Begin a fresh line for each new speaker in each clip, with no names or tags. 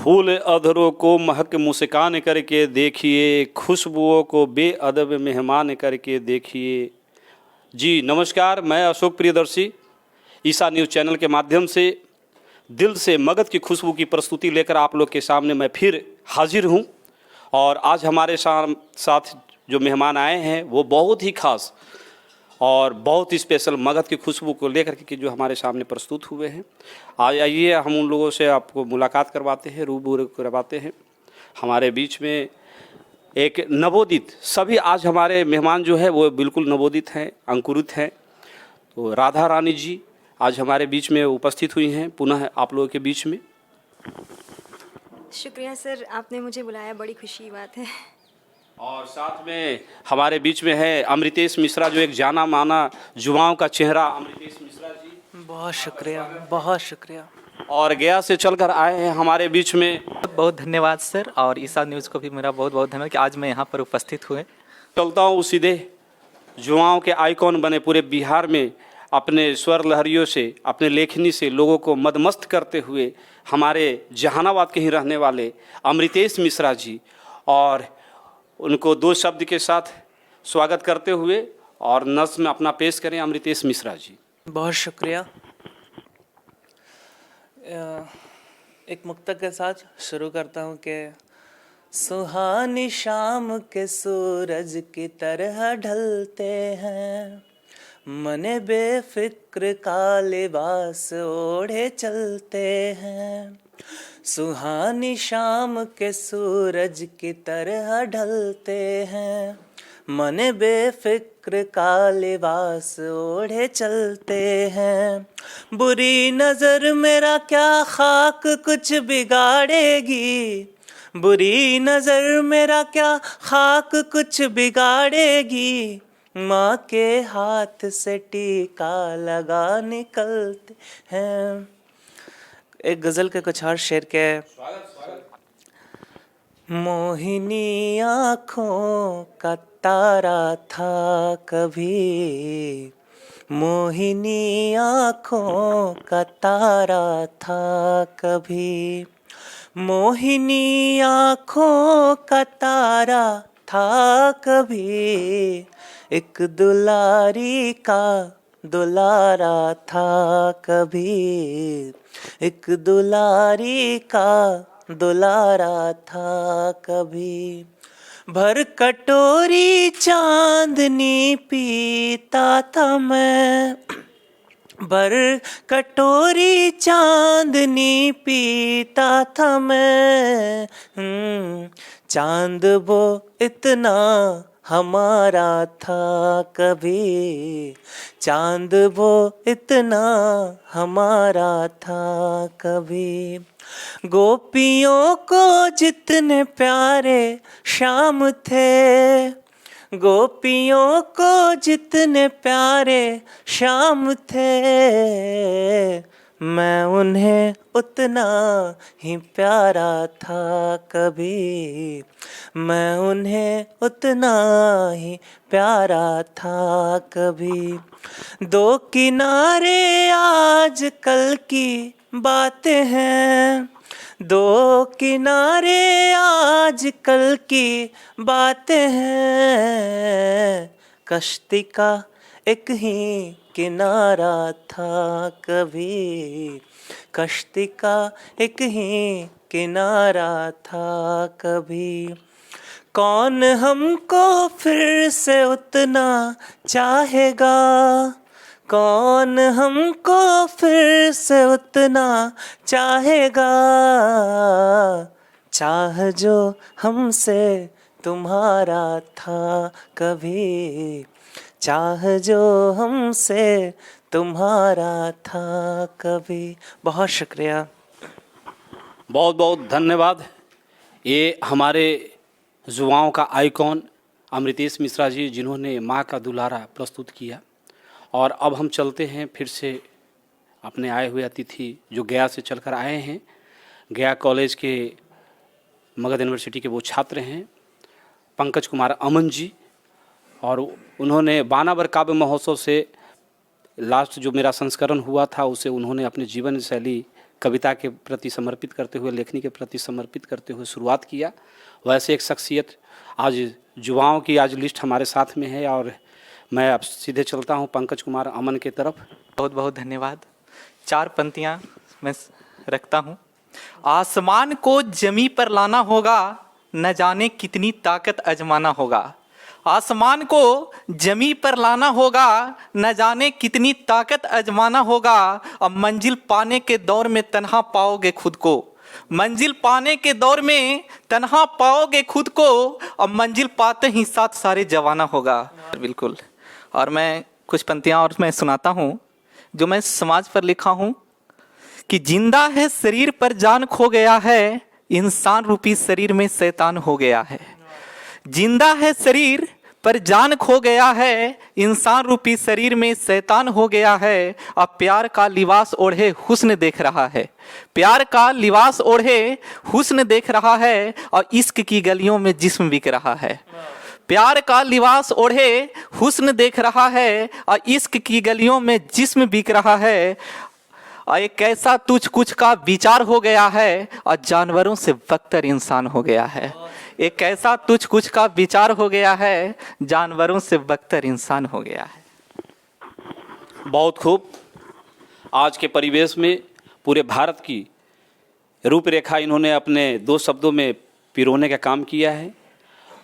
फूल अधरों को महक मुस्कान करके देखिए, खुशबुओं को बेअदब मेहमान करके देखिए। जी नमस्कार, मैं अशोक प्रियदर्शी ईसा न्यूज़ चैनल के माध्यम से दिल से मगध की खुशबू की प्रस्तुति लेकर आप लोग के सामने मैं फिर हाजिर हूँ। और आज हमारे साथ जो मेहमान आए हैं वो बहुत ही खास और बहुत ही स्पेशल मगध की खुशबू को लेकर के जो हमारे सामने प्रस्तुत हुए हैं। आज आइए हम उन लोगों से आपको मुलाकात करवाते हैं, रूबरू करवाते हैं। हमारे बीच में एक नवोदित, सभी आज हमारे मेहमान जो है वो बिल्कुल नवोदित हैं, अंकुरित हैं। तो राधा रानी जी आज हमारे बीच में उपस्थित हुई हैं पुनः आप लोगों के बीच में।
शुक्रिया सर, आपने मुझे बुलाया, बड़ी खुशी की बात है।
और साथ में हमारे बीच में है अमृतेश मिश्रा, जो एक जाना माना युवाओं का चेहरा। अमृतेश मिश्रा जी
बहुत शुक्रिया, बहुत शुक्रिया।
और गया से चलकर आए हैं हमारे बीच में।
बहुत बहुत धन्यवाद सर, और ईसा न्यूज़ को भी मेरा बहुत बहुत धन्यवाद कि आज मैं यहाँ पर उपस्थित हुए।
चलता हूँ सीधे, युवाओं के आइकॉन बने पूरे बिहार में, अपने स्वर लहरियों से, अपने लेखनी से लोगों को मदमस्त करते हुए हमारे जहानाबाद के ही रहने वाले अमृतेश मिश्रा जी, और उनको दो शब्द के साथ स्वागत करते हुए और नज़्म अपना पेश करें अमृतेश मिश्रा जी।
बहुत शुक्रिया। एक मुक्तक के साथ शुरू करता हूँ कि सुहानी शाम के सूरज की तरह ढलते हैं, मने बेफिक्र का लिबास ओढ़े चलते हैं। सुहानी शाम के सूरज की तरह ढलते हैं, मने बेफिक्र का लिबास ओढ़े चलते हैं। बुरी नज़र मेरा क्या खाक कुछ बिगाड़ेगी, बुरी नज़र मेरा क्या खाक कुछ बिगाड़ेगी। माँ के हाथ से टीका लगा निकलते हैं। एक गज़ल के कुछ और शेर के। मोहिनी आँखों का तारा था कभी, मोहिनी आँखों का तारा था कभी, मोहिनी आँखों का तारा था कभी। एक दुलारी का दुलारा था कभी, एक दुलारी का दुलारा था कभी। भर कटोरी चांदनी पीता था मैं, भर कटोरी चांदनी पीता था मैं। चांद वो इतना हमारा था कभी, चांद वो इतना हमारा था कभी। गोपियों को जितने प्यारे शाम थे, गोपियों को जितने प्यारे शाम थे, मैं उन्हें उतना ही प्यारा था कभी, मैं उन्हें उतना ही प्यारा था कभी। दो किनारे आज कल की बातें हैं, दो किनारे आज कल की बातें हैं। कश्ती का एक ही किनारा था कभी, कश्ती का एक ही किनारा था कभी। कौन हमको फिर से उतना चाहेगा, कौन हमको फिर से उतना चाहेगा। चाह जो हमसे तुम्हारा था कभी, चाह जो हमसे तुम्हारा था कभी। बहुत शुक्रिया,
बहुत बहुत धन्यवाद। ये हमारे युवाओं का आइकॉन अमृतेश मिश्रा जी, जिन्होंने माँ का दुलारा प्रस्तुत किया। और अब हम चलते हैं फिर से अपने आए हुए अतिथि जो गया से चलकर आए हैं। गया कॉलेज के मगध यूनिवर्सिटी के वो छात्र हैं पंकज कुमार अमन जी, और उन्होंने बानावर काव्य महोत्सव से लास्ट जो मेरा संस्करण हुआ था उसे उन्होंने अपने जीवन शैली कविता के प्रति समर्पित करते हुए, लेखनी के प्रति समर्पित करते हुए शुरुआत किया, वैसे एक शख्सियत आज युवाओं की आज लिस्ट हमारे साथ में है। और मैं अब सीधे चलता हूँ पंकज कुमार अमन के तरफ।
बहुत बहुत धन्यवाद। 4 पंक्तियाँ मैं रखता हूँ। आसमान को जमी पर लाना होगा, न जाने कितनी ताकत आजमाना होगा। आसमान को जमी पर लाना होगा, न जाने कितनी ताकत आजमाना होगा। अब मंजिल पाने के दौर में तन्हा पाओगे खुद को, मंजिल पाने के दौर में तन्हा पाओगे खुद को। अब मंजिल पाते ही साथ सारे जवाना होगा। बिल्कुल। और मैं कुछ पंक्तियाँ और मैं सुनाता हूँ जो मैं समाज पर लिखा हूँ कि जिंदा है शरीर पर जान खो गया है, इंसान रूपी शरीर में शैतान हो गया है। जिंदा है शरीर पर जान खो गया है, इंसान रूपी शरीर में शैतान हो गया है। अब प्यार का लिबास ओढ़े हुस्न देख रहा है, प्यार का लिबास ओढ़े हुस्न देख रहा है। और इश्क की गलियों में जिस्म बिक रहा है, प्यार का लिबास ओढ़े हुस्न देख रहा है। और इश्क की गलियों में जिस्म बिक रहा है। और एक ऐसा तुझ कुछ का विचार हो गया है, और जानवरों से बदतर इंसान हो गया है। एक ऐसा तुझ कुछ का विचार हो गया है, जानवरों से बदतर इंसान हो गया है।
बहुत खूब। आज के परिवेश में पूरे भारत की रूपरेखा इन्होंने अपने 2 शब्दों में पिरोने का काम किया है।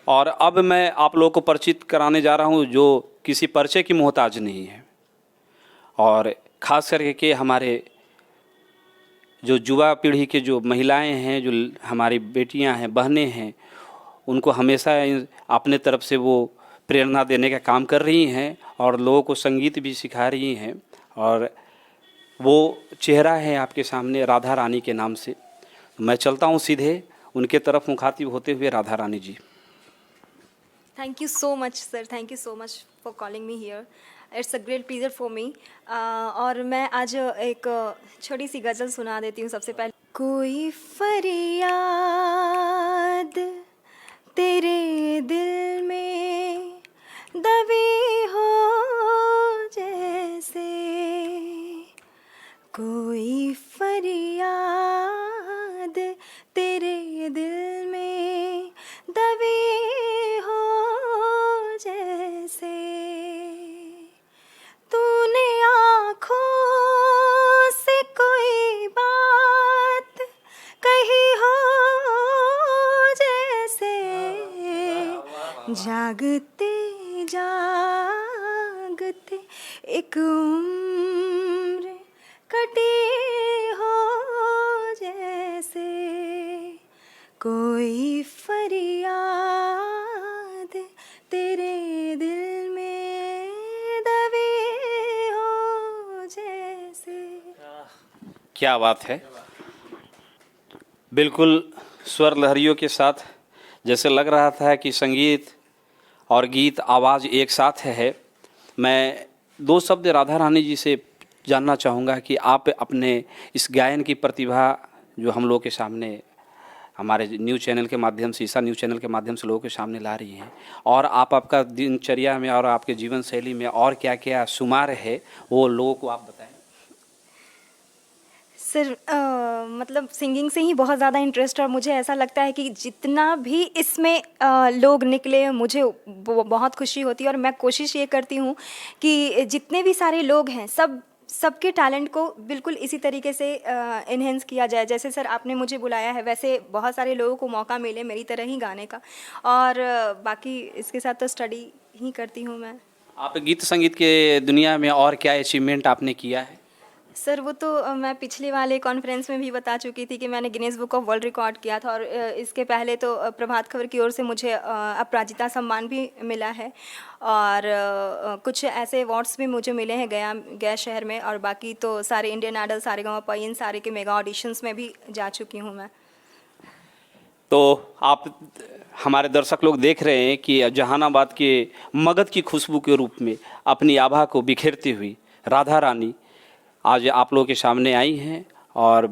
और अब मैं आप लोगों को परिचित कराने जा रहा हूँ जो किसी परिचय की मोहताज नहीं है। और ख़ास करके कि हमारे जो युवा पीढ़ी के जो महिलाएं हैं, जो हमारी बेटियां हैं, बहनें हैं, उनको हमेशा अपने तरफ से वो प्रेरणा देने का काम कर रही हैं और लोगों को संगीत भी सिखा रही हैं। और वो चेहरा है आपके सामने राधा रानी के नाम से। मैं चलता हूँ सीधे उनके तरफ मुखातिब होते हुए। Radha Rani ji.
Thank you so much sir, thank you so much for calling me here. It's a great pleasure for me. और मैं आज एक छोटी सी गज़ल सुना देती हूँ सबसे पहले। कोई फरियाद तेरे दिल में दबी हो जैसे, कोई फरियाद तेरे दिल में दबी हो जैसे, तूने आँखों से कोई बात कही हो जैसे, जागते जागते एक उम्र कटी हो जैसे, कोई फरियाद तेरे दिल में दबी हो जैसे।
क्या बात है। बिल्कुल स्वर लहरियों के साथ, जैसे लग रहा था कि संगीत और गीत आवाज़ एक साथ है। मैं 2 शब्द राधा रानी जी से जानना चाहूँगा कि आप अपने इस गायन की प्रतिभा जो हम लोग के सामने हमारे न्यूज़ चैनल के माध्यम से, ईसा न्यूज़ चैनल के माध्यम से लोगों के सामने ला रही हैं, और आप आपका दिनचर्या में और आपके जीवन शैली में और क्या क्या शुमार है वो लोगों को आप बताएं।
सर मतलब सिंगिंग से ही बहुत ज़्यादा इंटरेस्ट, और मुझे ऐसा लगता है कि जितना भी इसमें लोग निकले मुझे बहुत खुशी होती है। और मैं कोशिश ये करती हूँ कि जितने भी सारे लोग हैं सबके टैलेंट को बिल्कुल इसी तरीके से इन्हेंस किया जाए। जैसे सर आपने मुझे बुलाया है, वैसे बहुत सारे लोगों को मौका मिले मेरी तरह ही गाने का। और बाकी इसके साथ तो स्टडी ही करती हूँ मैं।
आप गीत संगीत के दुनिया में और क्या अचीवमेंट आपने किया है?
सर वो तो मैं पिछले वाले कॉन्फ्रेंस में भी बता चुकी थी कि मैंने Guinness book of world record किया था। और इसके पहले तो प्रभात खबर की ओर से मुझे अपराजिता सम्मान भी मिला है। और कुछ ऐसे अवार्ड्स भी मुझे मिले हैं गया शहर में। और बाकी तो सारे इंडियन आइडल, सारेगामापा, इन सारे के मेगा ऑडिशंस में भी जा चुकी हूँ मैं।
तो आप हमारे दर्शक लोग देख रहे हैं कि जहानाबाद के मगध की खुशबू के रूप में अपनी आभा को बिखेरती हुई राधा रानी आज आप लोगों के सामने आई हैं। और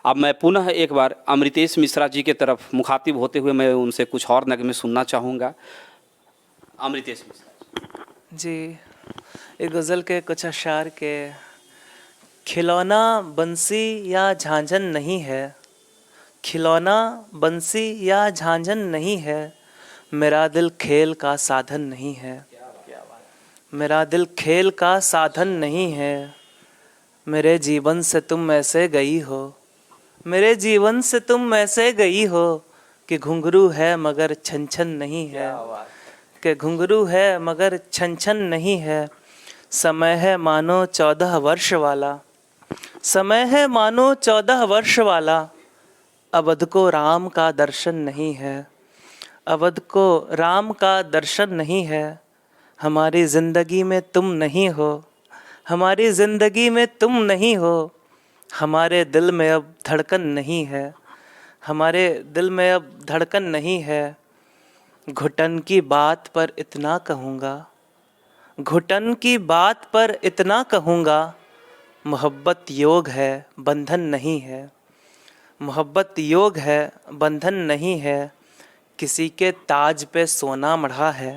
अब मैं पुनः एक बार अमृतेश मिश्रा जी के तरफ मुखातिब होते हुए मैं उनसे कुछ और नगमे सुनना चाहूँगा। अमृतेश मिश्रा
जी, एक गज़ल के कुछ अशार के खिलौना बंसी या झांझन नहीं है, खिलौना बंसी या झांझन नहीं है, मेरा दिल खेल का साधन नहीं है, मेरा दिल खेल का साधन नहीं है। मेरे जीवन से तुम ऐसे गई हो, मेरे जीवन से तुम ऐसे गई हो कि घुंघरू है मगर छन छन नहीं है, कि घुंघरू है मगर छन छन नहीं है। समय है मानो 14 वर्ष वाला, समय है मानो 14 वर्ष वाला, अवध को राम का दर्शन नहीं है, अवध को राम का दर्शन नहीं है। हमारी ज़िंदगी में तुम नहीं हो, हमारी ज़िंदगी में तुम नहीं हो, हमारे दिल में अब धड़कन नहीं है, हमारे दिल में अब धड़कन नहीं है। घुटन की बात पर इतना कहूँगा, घुटन की बात पर इतना कहूँगा, मोहब्बत योग है बंधन नहीं है, मोहब्बत योग है बंधन नहीं है। किसी के ताज पे सोना मढ़ा है,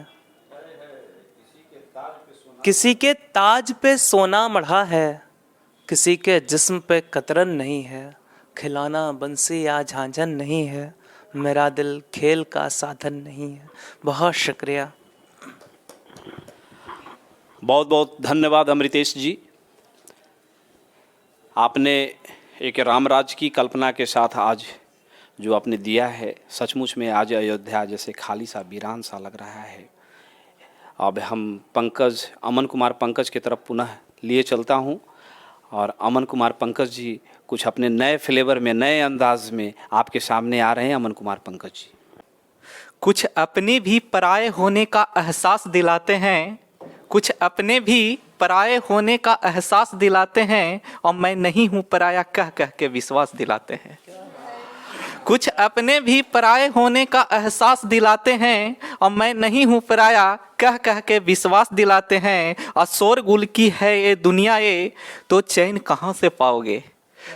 किसी के ताज पे सोना मढ़ा है, किसी के जिस्म पे कतरन नहीं है। खिलौना बंसी या झांझन नहीं है, मेरा दिल खेल का साधन नहीं है। बहुत शुक्रिया।
बहुत बहुत धन्यवाद अमृतेश जी। आपने एक रामराज की कल्पना के साथ आज जो आपने दिया है, सचमुच में आज अयोध्या जैसे खाली सा वीरान सा लग रहा है। अब हम पंकज, अमन कुमार पंकज की तरफ पुनः लिए चलता हूं, और अमन कुमार पंकज जी कुछ अपने नए फ्लेवर में, नए अंदाज में आपके सामने आ रहे हैं। अमन कुमार पंकज जी
कुछ अपने भी पराये होने का एहसास दिलाते हैं, कुछ अपने भी पराये होने का एहसास दिलाते हैं, और मैं नहीं हूँ पराया कह कह के विश्वास दिलाते हैं। कुछ अपने भी पराये होने का एहसास दिलाते हैं, और मैं नहीं हूँ पराया कह कह के विश्वास दिलाते हैं। और शोरगुल की है ये दुनिया ये, तो चैन कहाँ से पाओगे।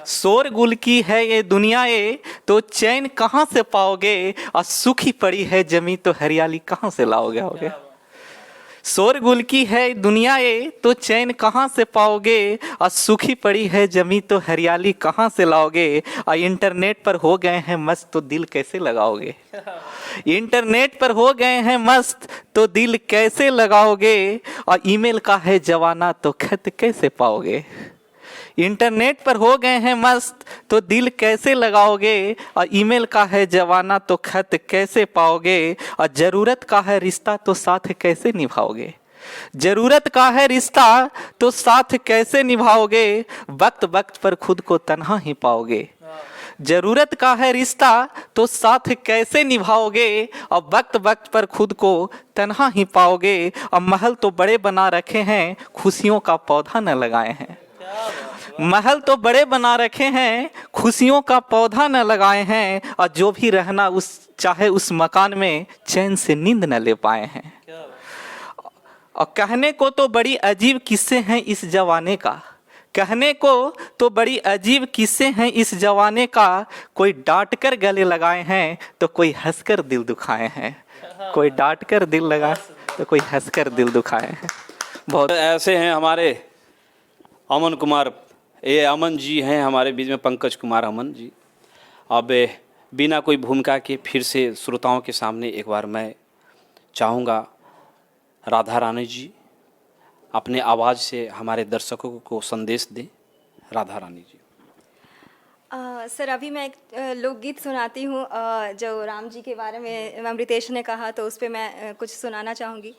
शोरगुल की है ये दुनिया ये, तो चैन कहाँ से पाओगे। और सूखी पड़ी है जमी तो हरियाली कहाँ से लाओगे। शोरगुल की है दुनिया ये, तो चैन कहाँ से पाओगे। और सूखी पड़ी है जमी तो हरियाली कहाँ से लाओगे। और इंटरनेट पर हो गए हैं मस्त तो दिल कैसे लगाओगे। इंटरनेट पर हो गए हैं मस्त तो दिल कैसे लगाओगे। और ईमेल का है जमाना तो खत कैसे पाओगे। इंटरनेट पर हो गए हैं मस्त तो दिल कैसे लगाओगे। और ईमेल का है जमाना तो खत कैसे पाओगे। और ज़रूरत का है रिश्ता तो साथ कैसे निभाओगे। ज़रूरत का है रिश्ता तो साथ कैसे निभाओगे। वक्त वक्त पर खुद को तन्हा ही पाओगे। ज़रूरत का है रिश्ता तो साथ कैसे निभाओगे। और वक्त वक्त पर खुद को तन्हा ही पाओगे। और महल तो बड़े बना रखे हैं, खुशियों का पौधा न लगाए हैं। महल तो बड़े बना रखे हैं, खुशियों का पौधा न लगाए हैं। और जो भी रहना उस चाहे उस मकान में, चैन से नींद न ले पाए हैं। और कहने को तो बड़ी अजीब किस्से हैं इस जमाने का, कहने को तो बड़ी अजीब किस्से हैं इस जमाने का। कोई डांट कर गले लगाए हैं तो कोई हंसकर दिल दुखाए हैं। कोई डांट कर दिल लगाए तो कोई हंसकर दिल दुखाए हैं। बहुत
ऐसे हैं हमारे अमन कुमार, ये अमन जी हैं हमारे बीच में, पंकज कुमार अमन जी। अब बिना कोई भूमिका के फिर से श्रोताओं के सामने एक बार मैं चाहूँगा राधा रानी जी अपने आवाज़ से हमारे दर्शकों को संदेश दें। राधा रानी जी।
सर अभी मैं एक लोकगीत सुनाती हूँ जो राम जी के बारे में अमृतेश ने कहा, तो उस पर मैं कुछ सुनाना चाहूँगी।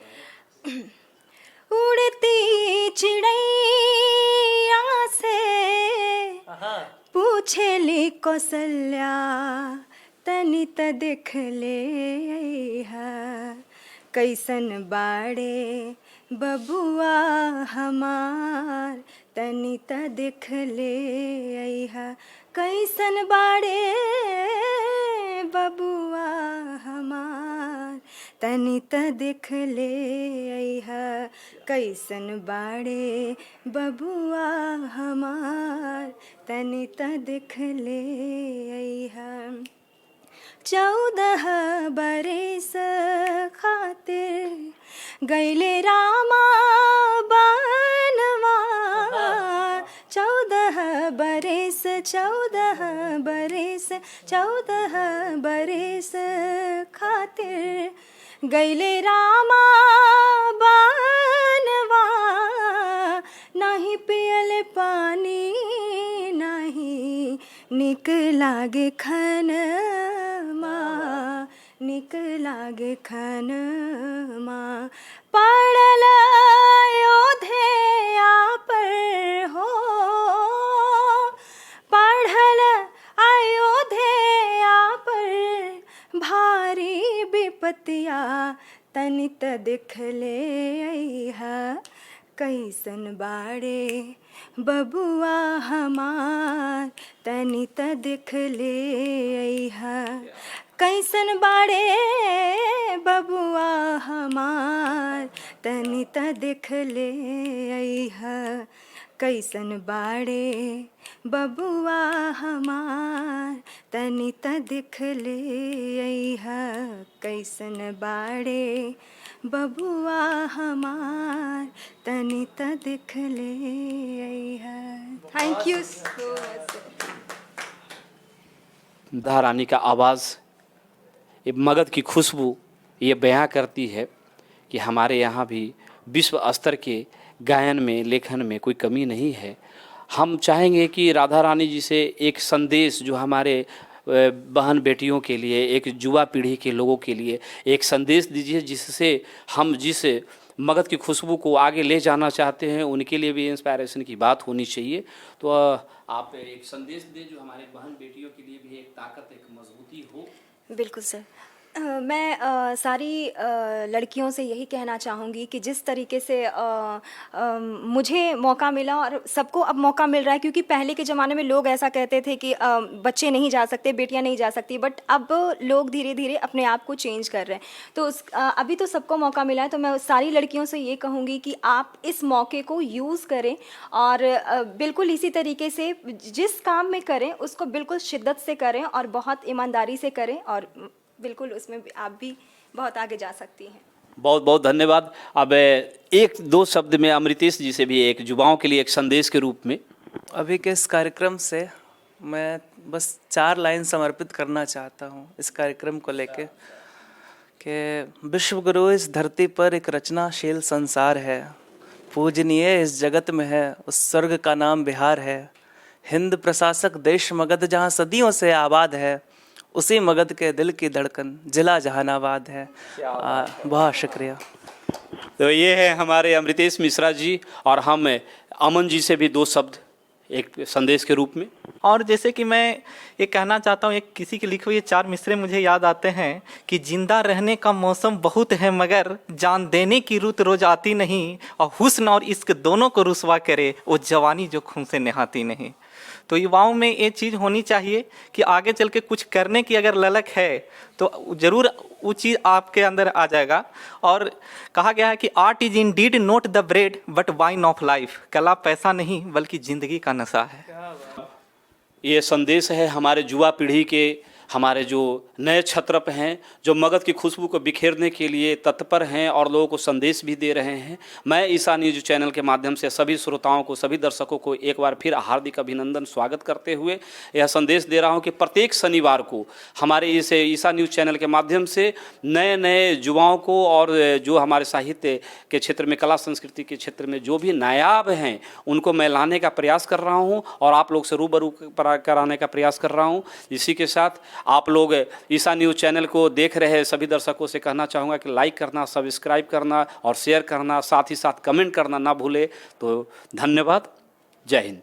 उड़ती चिड़ैया से पूछेली कौशल्या, तनी त देख ले कैसन बाड़े बबुआ हमार, तनी त देख ले कैसन बाड़े बबुआ हमार, तनी त देख ले कैसन बाड़े बबुआ हमार, तनी त देख ले 14 बरस खातिर गैले रामा बनवा, 14 14 बरिस 14 बरिस खातिर गैले रामा बनवा, नाही पियल पानी नाही निक लागे खनमा, निक लागे खनमा। पड़ल अयोध्या पर हो, पढ़ल अयोध्या पर भारी विपतिया, तनित दिखले अइहा कैसन बाड़े बबुआ हमार, तनित दिखले अइहा कैसन बाड़े बबुआ हमार, तनित दिखले अइहा कैसन बाड़े बबुआ हमार, तनित दिखले अइहा कैसन बाड़े बबुआ हमार, तनित दिखले अइहा। Thank you so much.
Radha Rani का आवाज़, ये मगध की खुशबू ये बयां करती है कि हमारे यहाँ भी विश्व स्तर के गायन में, लेखन में कोई कमी नहीं है। हम चाहेंगे कि राधा रानी जी से एक संदेश जो हमारे बहन बेटियों के लिए, एक युवा पीढ़ी के लोगों के लिए एक संदेश दीजिए, जिससे हम जिस मगध की खुशबू को आगे ले जाना चाहते हैं उनके लिए भी इंस्पायरेशन की बात होनी चाहिए। तो आप एक संदेश दें जो हमारे बहन बेटियों के लिए भी एक ताकत, एक मजबूती हो।
बिल्कुल सर। मैं सारी लड़कियों से यही कहना चाहूँगी कि जिस तरीके से मुझे मौका मिला और सबको अब मौका मिल रहा है, क्योंकि पहले के ज़माने में लोग ऐसा कहते थे कि बच्चे नहीं जा सकते, बेटियां नहीं जा सकती, बट अब लोग धीरे धीरे अपने आप को चेंज कर रहे हैं। तो अभी तो सबको मौका मिला है, तो मैं सारी लड़कियों से ये कहूँगी कि आप इस मौके को यूज़ करें और बिल्कुल इसी तरीके से जिस काम में करें उसको बिल्कुल शिद्दत से करें और बहुत ईमानदारी से करें, और बिल्कुल उसमें आप भी बहुत आगे जा सकती हैं।
बहुत बहुत धन्यवाद। अब एक दो शब्द में अमृतेश जी से भी एक युवाओं के लिए एक संदेश के रूप में।
अभी के इस कार्यक्रम से मैं बस 4 लाइन समर्पित करना चाहता हूँ इस कार्यक्रम को लेके कि विश्व गुरु इस धरती पर एक रचनाशील संसार है, पूजनीय इस जगत में है, उस स्वर्ग का नाम बिहार है। हिंद प्रशासक देश मगध जहाँ सदियों से आबाद है, उसी मगध के दिल की धड़कन जिला जहानाबाद है। बहुत शुक्रिया।
तो ये है हमारे अमृतेश मिश्रा जी, और हम अमन जी से भी 2 शब्द एक संदेश के रूप में।
और जैसे कि मैं ये कहना चाहता हूँ, एक किसी के लिखे हुए 4 मिसरे मुझे याद आते हैं कि जिंदा रहने का मौसम बहुत है मगर जान देने की रुत रोज आती नहीं, और हुस्न और इश्क दोनों को रुसवा करे वो जवानी जो खून से नहाती नहीं। तो युवाओं में ये चीज़ होनी चाहिए कि आगे चल के कुछ करने की अगर ललक है तो ज़रूर वो चीज़ आपके अंदर आ जाएगा। और कहा गया है कि art is in did not the bread but wine of life, कला पैसा नहीं बल्कि ज़िंदगी का नशा है।
ये संदेश है हमारे युवा पीढ़ी के, हमारे जो नए छत्रप हैं, जो मगध की खुशबू को बिखेरने के लिए तत्पर हैं और लोगों को संदेश भी दे रहे हैं। मैं ईसा न्यूज चैनल के माध्यम से सभी श्रोताओं को, सभी दर्शकों को एक बार फिर हार्दिक अभिनंदन, स्वागत करते हुए यह संदेश दे रहा हूं कि प्रत्येक शनिवार को हमारे इस ईसा न्यूज चैनल के माध्यम से नए नए युवाओं को और जो हमारे साहित्य के क्षेत्र में, कला संस्कृति के क्षेत्र में जो भी नायाब हैं उनको मैं लाने का प्रयास कर रहा हूँ और आप लोग से रूबरू कराने का प्रयास कर रहा हूँ। इसी के साथ आप लोग ईसा न्यूज़ चैनल को देख रहे सभी दर्शकों से कहना चाहूँगा कि लाइक करना, सब्सक्राइब करना और शेयर करना, साथ ही साथ कमेंट करना ना भूले। तो धन्यवाद। जय हिंद।